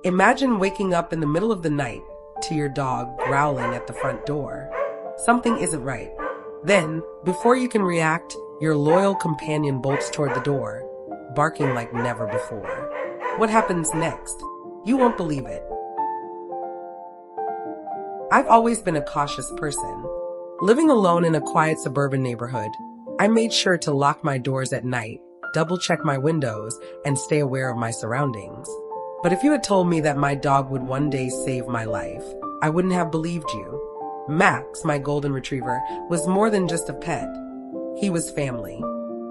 Imagine waking up in the middle of the night to your dog growling at the front door. Something isn't right. Then, before you can react, your loyal companion bolts toward the door, barking like never before. What happens next? You won't believe it. I've always been a cautious person. Living alone in a quiet suburban neighborhood, I made sure to lock my doors at night, double-check my windows, and stay aware of my surroundings. But if you had told me that my dog would one day save my life, I wouldn't have believed you. Max, my golden retriever, was more than just a pet. He was family.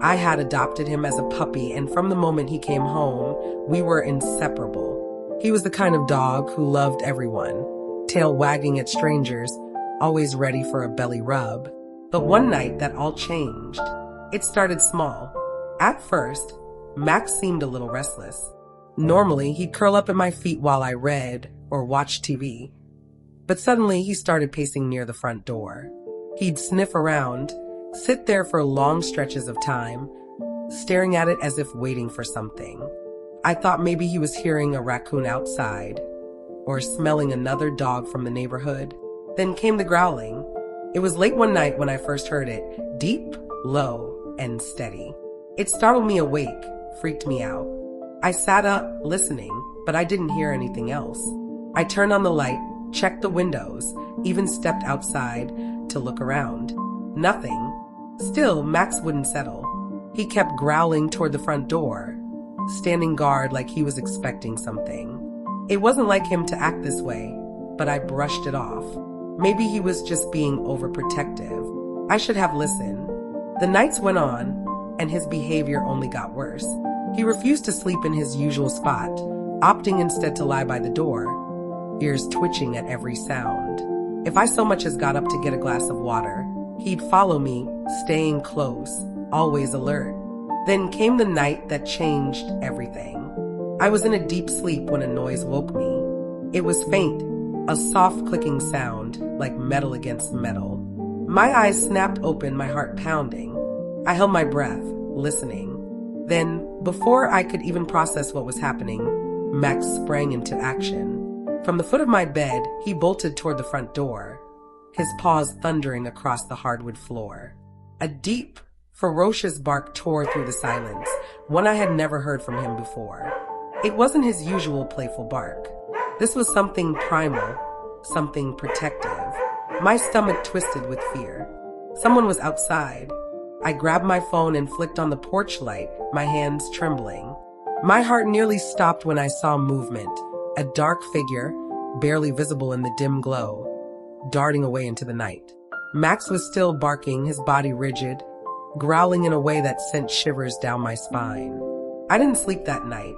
I had adopted him as a puppy, and from the moment he came home, we were inseparable. He was the kind of dog who loved everyone, tail wagging at strangers, always ready for a belly rub. But one night, that all changed. It started small. At first, Max seemed a little restless. Normally, he'd curl up at my feet while I read or watched TV. But suddenly, he started pacing near the front door. He'd sniff around, sit there for long stretches of time, staring at it as if waiting for something. I thought maybe he was hearing a raccoon outside or smelling another dog from the neighborhood. Then came the growling. It was late one night when I first heard it, deep, low, and steady. It startled me awake, freaked me out. I sat up, listening, but I didn't hear anything else. I turned on the light, checked the windows, even stepped outside to look around. Nothing. Still, Max wouldn't settle. He kept growling toward the front door, standing guard like he was expecting something. It wasn't like him to act this way, but I brushed it off. Maybe he was just being overprotective. I should have listened. The nights went on, and his behavior only got worse. He refused to sleep in his usual spot, opting instead to lie by the door, ears twitching at every sound. If I so much as got up to get a glass of water, he'd follow me, staying close, always alert. Then came the night that changed everything. I was in a deep sleep when a noise woke me. It was faint, a soft clicking sound, like metal against metal. My eyes snapped open, my heart pounding. I held my breath, listening. Then, before I could even process what was happening, Max sprang into action. From the foot of my bed, he bolted toward the front door, his paws thundering across the hardwood floor. A deep, ferocious bark tore through the silence, one I had never heard from him before. It wasn't his usual playful bark. This was something primal, something protective. My stomach twisted with fear. Someone was outside. I grabbed my phone and flicked on the porch light, my hands trembling. My heart nearly stopped when I saw movement, a dark figure, barely visible in the dim glow, darting away into the night. Max was still barking, his body rigid, growling in a way that sent shivers down my spine. I didn't sleep that night.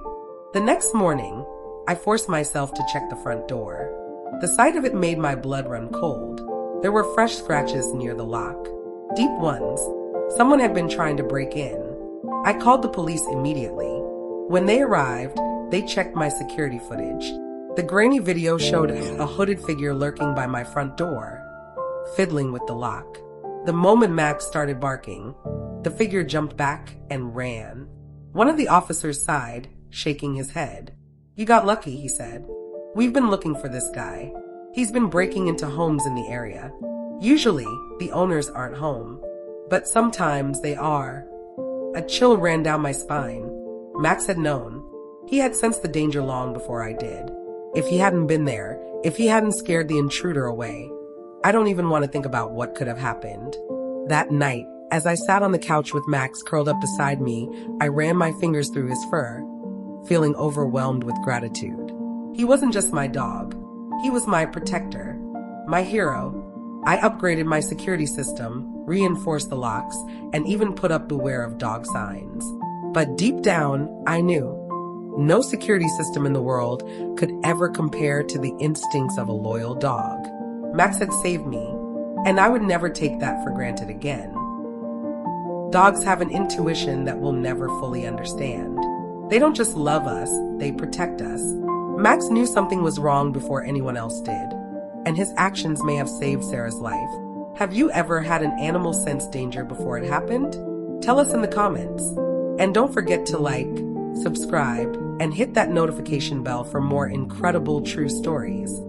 The next morning, I forced myself to check the front door. The sight of it made my blood run cold. There were fresh scratches near the lock, deep ones. Someone had been trying to break in. I called the police immediately. When they arrived, they checked my security footage. The grainy video showed a hooded figure lurking by my front door, fiddling with the lock. The moment Max started barking, the figure jumped back and ran. One of the officers sighed, shaking his head. "You got lucky," he said. "We've been looking for this guy. He's been breaking into homes in the area. Usually, the owners aren't home, but sometimes they are." A chill ran down my spine. Max had known. He had sensed the danger long before I did. If he hadn't been there, if he hadn't scared the intruder away, I don't even want to think about what could have happened. That night, as I sat on the couch with Max curled up beside me, I ran my fingers through his fur, feeling overwhelmed with gratitude. He wasn't just my dog. He was my protector, my hero. I upgraded my security system, reinforced the locks, and even put up beware of dog signs. But deep down, I knew no security system in the world could ever compare to the instincts of a loyal dog. Max had saved me, and I would never take that for granted again. Dogs have an intuition that we'll never fully understand. They don't just love us, they protect us. Max knew something was wrong before anyone else did, and his actions may have saved Sarah's life. Have you ever had an animal sense danger before it happened? Tell us in the comments. And don't forget to like, subscribe, and hit that notification bell for more incredible true stories.